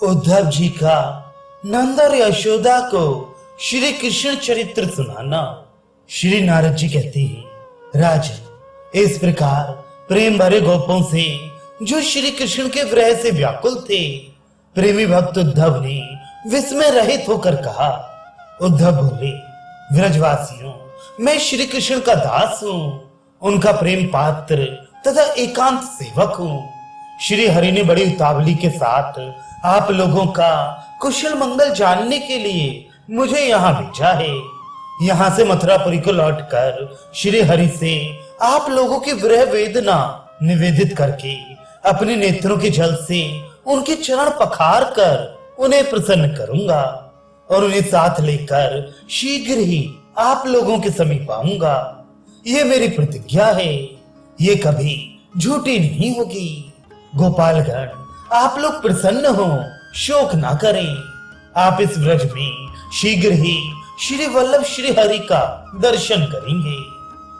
उद्धव जी का नंद और यशोदा को श्री कृष्ण चरित्र सुनाना। श्री नारद जी कहते हैं, राजन, इस प्रकार प्रेम भरे गोपों से जो श्री कृष्ण के विरह से व्याकुल थे, प्रेमी भक्त उद्धव ने विस्मय रहित होकर कहा। उद्धव बोले, व्रजवासियों, मैं श्री कृष्ण का दास हूँ, उनका प्रेम पात्र तथा एकांत सेवक हूँ। श्री हरि ने बड़ी उतावली के साथ आप लोगों का कुशल मंगल जानने के लिए मुझे यहाँ भेजा है। यहाँ से मथुरापुरी को लौटकर श्री हरि से आप लोगों की विरह वेदना निवेदित करके अपने नेत्रों के जल से उनके चरण पखार कर उन्हें प्रसन्न करूंगा और उन्हें साथ लेकर शीघ्र ही आप लोगों के समीप आऊंगा। ये मेरी प्रतिज्ञा है, ये कभी झूठी नहीं होगी। गोपालगण, आप लोग प्रसन्न हो, शोक ना करें। आप इस व्रज में शीघ्र ही श्री वल्लभ श्री हरि का दर्शन करेंगे।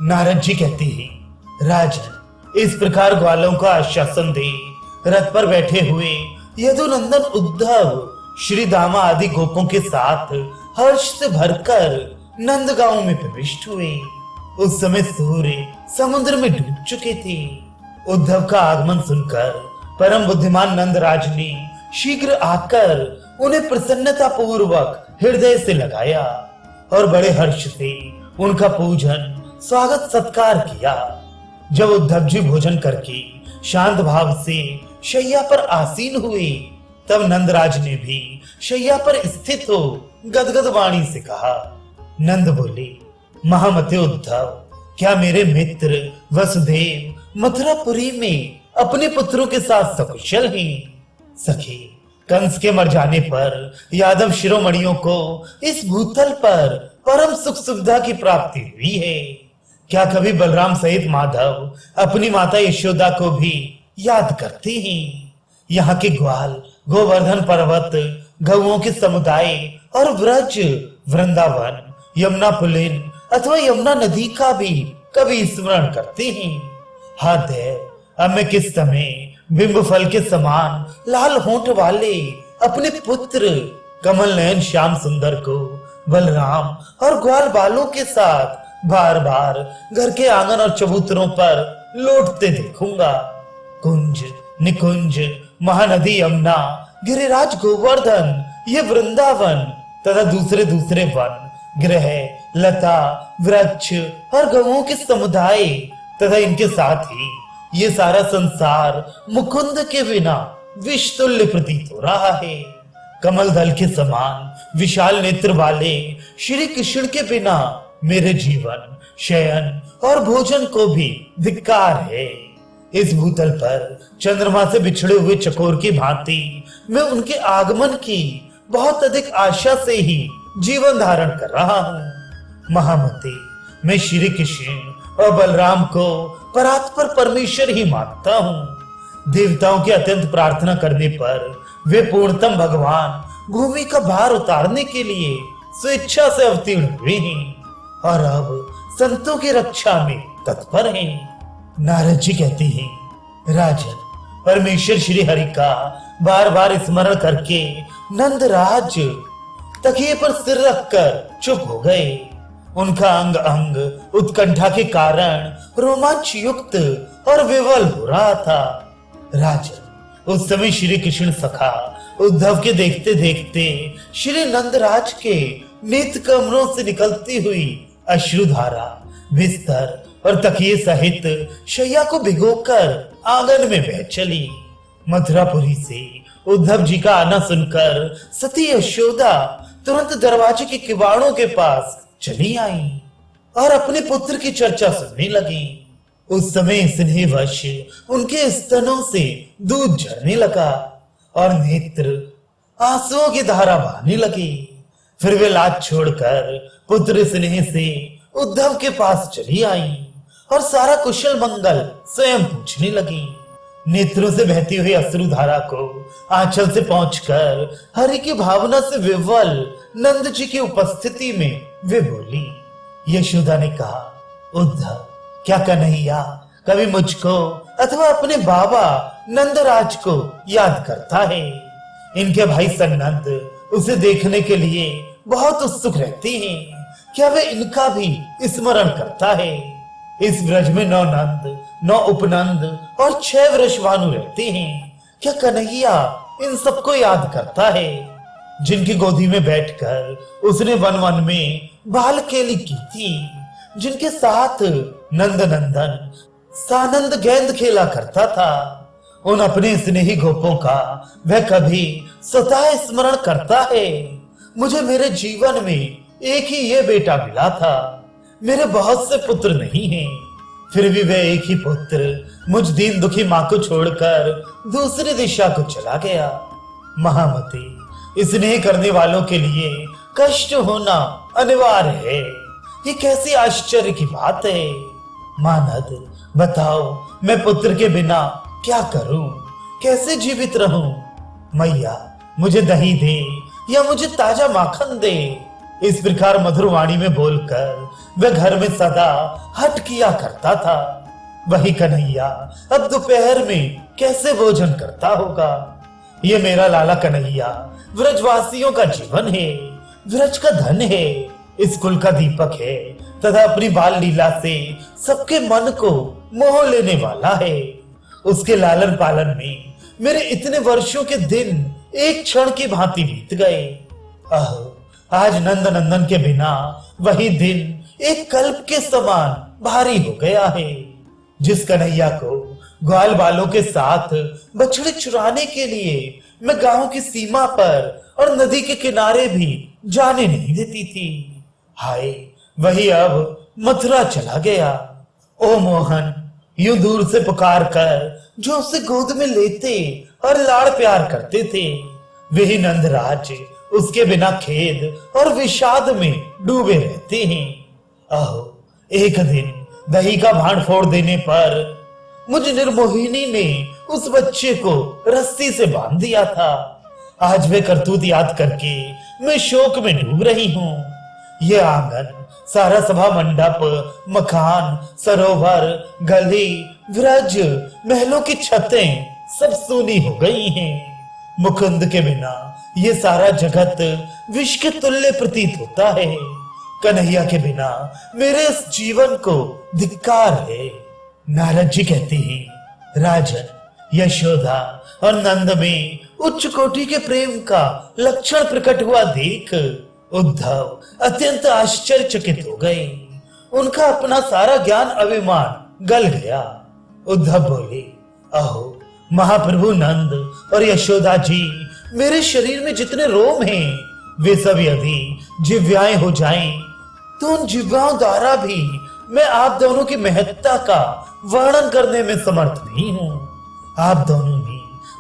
नारद जी कहते हैं, राजन, इस प्रकार ग्वालों का आश्वासन दे रथ पर बैठे हुए यदुनंदन उद्धव श्री दामा आदि गोपों के साथ हर्ष से भरकर नंदगांव में प्रविष्ट हुए। उस समय सूर्य समुद्र में डूब चुके थे। उद्धव का आगमन सुनकर परम बुद्धिमान नंदराज ने शीघ्र आकर उन्हें प्रसन्नता पूर्वक हृदय से लगाया और बड़े हर्ष से उनका पूजन स्वागत सत्कार किया। जब उद्धव जी भोजन करके शांत भाव से शैया पर आसीन हुए, तब नंदराज ने भी शैया पर स्थित हो गदगद वाणी से कहा। नंद बोले, महामते उद्धव, क्या मेरे मित्र वसुदेव मथुरापुरी में अपने पुत्रों के साथ सकुशल हैं? सखी, कंस के मर जाने पर यादव शिरोमणियों को इस भूतल पर परम सुख सुविधा की प्राप्ति हुई है। क्या कभी बलराम सहित माधव अपनी माता यशोदा को भी याद करते हैं? यहाँ के ग्वाल, गोवर्धन पर्वत, गौओं के समुदाय और व्रज, वृंदावन, यमुना पुलिन अथवा यमुना नदी का भी कभी स्मरण करते हैं? हाँ देव, अब मैं किस समय बिंब फल के समान लाल होंठ वाले अपने पुत्र कमल नयन श्याम सुंदर को बलराम और ग्वाल बालों के साथ बार बार घर के आंगन और चबूतरों पर लौटते देखूंगा। कुंज, निकुंज, महानदी यमुना, गिरिराज गोवर्धन, ये वृंदावन तथा दूसरे दूसरे वन, गृह, लता, वृक्ष और गवों के समुदाय तथा इनके साथ ही ये सारा संसार मुकुंद के बिना विष तुल्य प्रतीत हो रहा है। कमल दल के समान विशाल नेत्र वाले श्री कृष्ण के बिना मेरे जीवन, शयन और भोजन को भी धिक्कार है। इस भूतल पर चंद्रमा से बिछड़े हुए चकोर की भांति मैं उनके आगमन की बहुत अधिक आशा से ही जीवन धारण कर रहा हूँ। महामते, मैं श्री कृष्ण और बलराम को परात्पर परमेश्वर ही मानता हूँ। देवताओं की अत्यंत प्रार्थना करने पर वे पूर्णतम भगवान भूमि का भार उतारने के लिए स्वेच्छा से अवतीर्ण हुए हैं और अब संतों की रक्षा में तत्पर हैं। नारद जी कहते हैं, राजन, परमेश्वर श्री हरि का बार बार स्मरण करके नंदराज तकिए पर सिर रखकर चुप हो गए। उनका अंग अंग उत्कंठा के कारण रोमांच युक्त और विवल हो रहा था। राजन, उस समय श्री कृष्ण सखा उद्धव के देखते देखते श्री नंदराज के नेत्र कमरों से निकलती हुई अश्रुधारा बिस्तर और तकिए सहित शैया को भिगोकर आंगन में बह चली। मथुरापुरी से उद्धव जी का आना सुनकर सती यशोदा तुरंत दरवाजे के किवाड़ों के पास चली आई और अपने पुत्र की चर्चा सुनने लगी। उस समय स्नेहवश उनके स्तनों से दूध झरने लगा और नेत्र आंसुओं की धारा बहने लगी। फिर वे लाज छोड़कर पुत्र स्नेह से उद्धव के पास चली आई और सारा कुशल मंगल स्वयं पूछने लगी। नेत्रों से बहती हुई अश्रुधारा को आंचल से पहुंचकर हरि की भावना से विवल नंद जी की उपस्थिति में वे बोली। यशोदा ने कहा, उद्धव, क्या कन्हैया कभी मुझको अथवा अपने बाबा नंदराज को याद करता है? इनके भाई सन्नत उसे देखने के लिए बहुत उत्सुक रहते हैं। क्या वे इनका भी स्मरण करता है? इस ब्रज में 9 नंद, 9 उपनंद और 6 वृषभानु रहते हैं। क्या कन्हैया इन सबको याद करता है, जिनकी गोदी में बैठकर उसने वन वन में बाल खेली की थी, जिनके साथ नंद नंदन सानंद गेंद खेला करता था? उन अपने स्नेही गोपों का वह कभी स्वतः स्मरण करता है? मुझे मेरे जीवन में एक ही ये बेटा मिला था, मेरे बहुत से पुत्र नहीं हैं, फिर भी वह एक ही पुत्र मुझ दीन दुखी माँ को छोड़कर दूसरी दिशा को चला गया। महामती, स्नेह करने वालों के लिए कष्ट होना अनिवार्य है। ये कैसी आश्चर्य की बात है। मानद, बताओ मैं पुत्र के बिना क्या करूं, कैसे जीवित रहूं? मैया, मुझे दही दे या मुझे ताजा माखन दे। इस प्रकार मधुर वाणी में बोलकर वह घर में सदा हट किया करता था। वही कन्हैया अब दोपहर में कैसे भोजन करता होगा। ये मेरा लाला कन्हैया व्रजवासियों का जीवन है, व्रज का धन है, इस कुल का दीपक है तथा अपनी बाल लीला से सबके मन को मोह लेने वाला है। उसके लालन पालन में मेरे इतने वर्षों के दिन एक क्षण की भांति बीत गए। आज नंद नंदन के बिना वही दिन एक कल्प के समान भारी हो गया है। जिस कन्हैया को ग्वाल बालों के साथ बछड़े चुराने के लिए मैं गांव की सीमा पर और नदी के किनारे भी जाने नहीं देती थी, हाय वही अब मथुरा चला गया। ओ मोहन, यूं दूर से पुकार कर जो उसे गोद में लेते और लाड़ प्यार करते थे, वही नंदराज उसके बिना खेद और विषाद में डूबे रहते हैं। एक दिन दही का भांड फोड़ देने पर मुझ निर्मोहिनी ने उस बच्चे को रस्सी से बांध दिया था। आज वे करतूत याद करके मैं शोक में डूब रही हूँ। ये आंगन, सारा सभा मंडप, मकान, सरोवर, गली, व्रज, महलों की छतें सब सूनी हो गई हैं। मुकुंद के बिना ये सारा जगत विष के तुल्य प्रतीत होता है। कन्हैया के बिना मेरे इस जीवन को धिक्कार है। नारद जी कहते हैं, राजन, यशोदा और नंद में उच्च कोटि के प्रेम का लक्षण प्रकट हुआ देख उद्धव अत्यंत आश्चर्यचकित हो गए। उनका अपना सारा ज्ञान अभिमान गल गया। उद्धव बोले, अहो महाप्रभु नंद और यशोदा जी, मेरे शरीर में जितने रोम हैं वे सब यदि जिव्याएं हो जाएं तो उन जिव्याओं द्वारा भी मैं आप दोनों की महत्ता का वर्णन करने में समर्थ नहीं हूँ। आप दोनों ने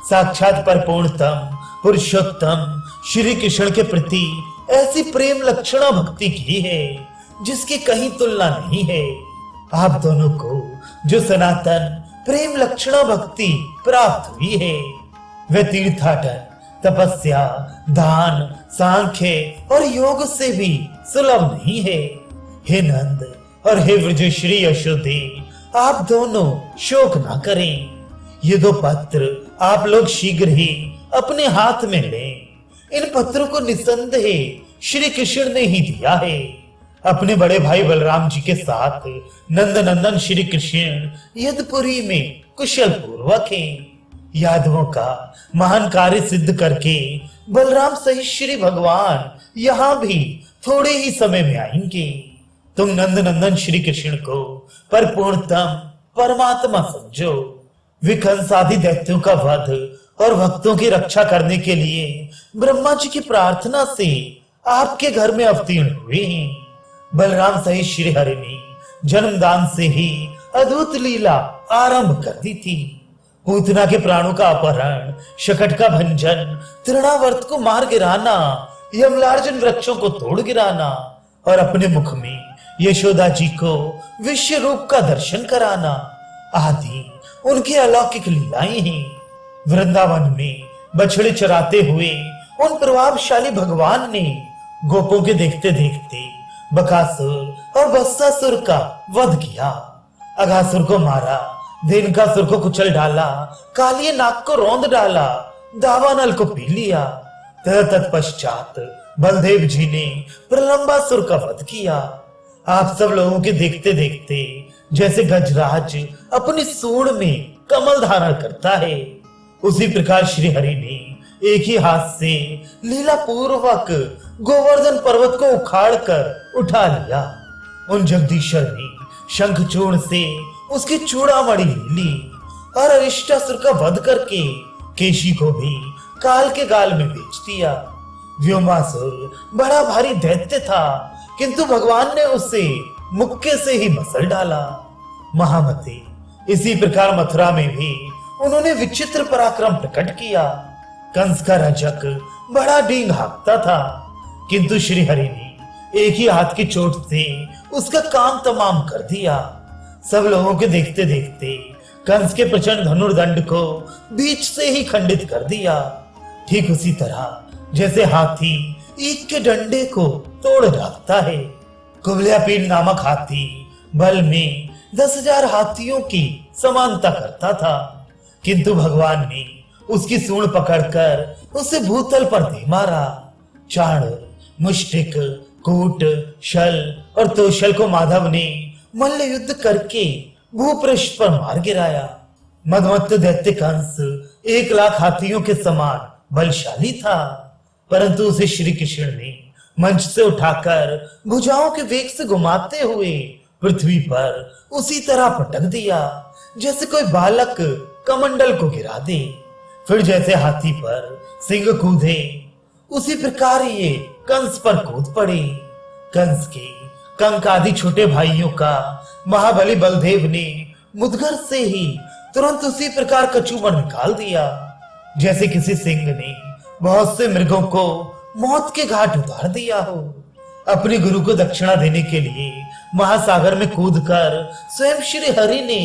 साक्षात परपूर्णतम पुरुषोत्तम श्री कृष्ण के प्रति ऐसी प्रेम लक्षणा भक्ति की है जिसकी कहीं तुलना नहीं है। आप दोनों को जो सनातन प्रेम लक्षणा भक्ति प्राप्त हुई है वह तीर्थाटन, तपस्या, दान, सांख्य और योग से भी सुलभ नहीं है। हे नंद और हे व्रजश्री यशोदे, आप दोनों शोक ना करें। ये 2 पत्र आप लोग शीघ्र ही अपने हाथ में लें। इन पत्रों को निसंदेह श्री कृष्ण ने ही दिया है। अपने बड़े भाई बलराम जी के साथ नंद नंदन श्री कृष्ण यदुपुरी में कुशल पूर्वक हैं। यादवों का महान कार्य सिद्ध करके बलराम सहित श्री भगवान यहाँ भी थोड़े ही समय में आएंगे। तुम नंद नंदन श्री कृष्ण को परिपूर्णतम परमात्मा समझो। विकंस आदि दैत्यों का वध और भक्तों की रक्षा करने के लिए ब्रह्मा जी की प्रार्थना से आपके घर में अवतीर्ण हुए हैं। बलराम सहित श्री हरि ने जन्मदान से ही अद्भुत लीला आरंभ कर दी थी। पूतना के प्राणों का अपहरण, शकट का भंजन, तृणावर्त को मार गिराना, यमलार्जुन वृक्षों को तोड़ गिराना और अपने मुख में यशोदा जी को विश्व रूप का दर्शन कराना आदि उनकी अलौकिक लीलाएं हैं। वृंदावन में बछड़े चराते हुए उन प्रभावशाली भगवान ने गोपों के देखते देखते बकासुर और बत्सासुर का वध किया। अघासुर को मारा, धेनुकासुर को कुचल डाला, कालिये नाग को रौंद डाला दावानल को पी लिया। तत्पश्चात बलदेव जी ने प्रलंबासुर का वध किया। आप सब लोगों के देखते देखते जैसे गजराज अपनी सूंड में कमल धारण करता है, उसी प्रकार श्री हरि ने एक ही हाथ से लीला पूर्वक गोवर्धन पर्वत को उखाड़ कर उठा लिया। उन जगदीश्वर ने शंखचूर्ण से उसकी चूड़ामणि ली और अरिष्टासुर का वध करके केशी को भी काल के गाल में बेच दिया। व्योमासुर बड़ा भारी दैत्य था, किंतु भगवान ने उसे मुक्के से ही मसल डाला। महामती, इसी प्रकार मथुरा में भी उन्होंने विचित्र पराक्रम प्रकट किया। कंस का रजक बड़ा डींग हाँकता था, किंतु श्री हरि ने एक ही हाथ की चोट से उसका काम तमाम कर दिया। सब लोगों के देखते देखते कंस के प्रचंड धनुर्दंड को बीच से ही खंडित कर दिया। ठीक उसी तरह जैसे हाथी ईख के डंडे को तोड़ डालता है। कुबल्यापीन नामक हाथी बल में 10,000 हाथियों की समानता करता था, किंतु भगवान ने उसकी सूंड पकड़कर उसे भूतल पर दे मारा। चाण, मुष्टिक, कूट, शल और तोशल को माधव ने मल्ल युद्ध करके भूपृष्ठ पर मार गिराया। मदमत्त दैत्य कंस 1,00,000 हाथियों के समान बलशाली था, परंतु उसे श्री कृष्ण ने मंच से उठाकर भुजाओं के वेग से घुमाते हुए पृथ्वी पर उसी तरह पटक दिया जैसे कोई बालक कमंडल को गिरा दे। फिर जैसे हाथी पर सिंह कूदे, उसी प्रकार ये कंस पर कूद पड़े। कंस के कंक आदि छोटे भाइयों का महाबली बलदेव ने मुदगर से ही तुरंत उसी प्रकार कचूमर निकाल दिया, जैसे किसी सिंह ने बहुत से मृगों को मौत के घाट उतार दिया हो। अपने गुरु को दक्षिणा देने के लिए महासागर में कूदकर स्वयं श्री हरि ने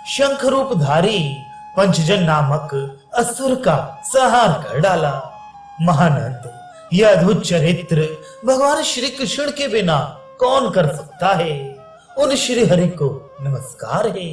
शंख रूपधारी पंचजन नामक असुर का संहार कर डाला। महानंद, यह अद्भुत चरित्र भगवान श्री कृष्ण के बिना कौन कर सकता है। उन श्री हरि को नमस्कार है।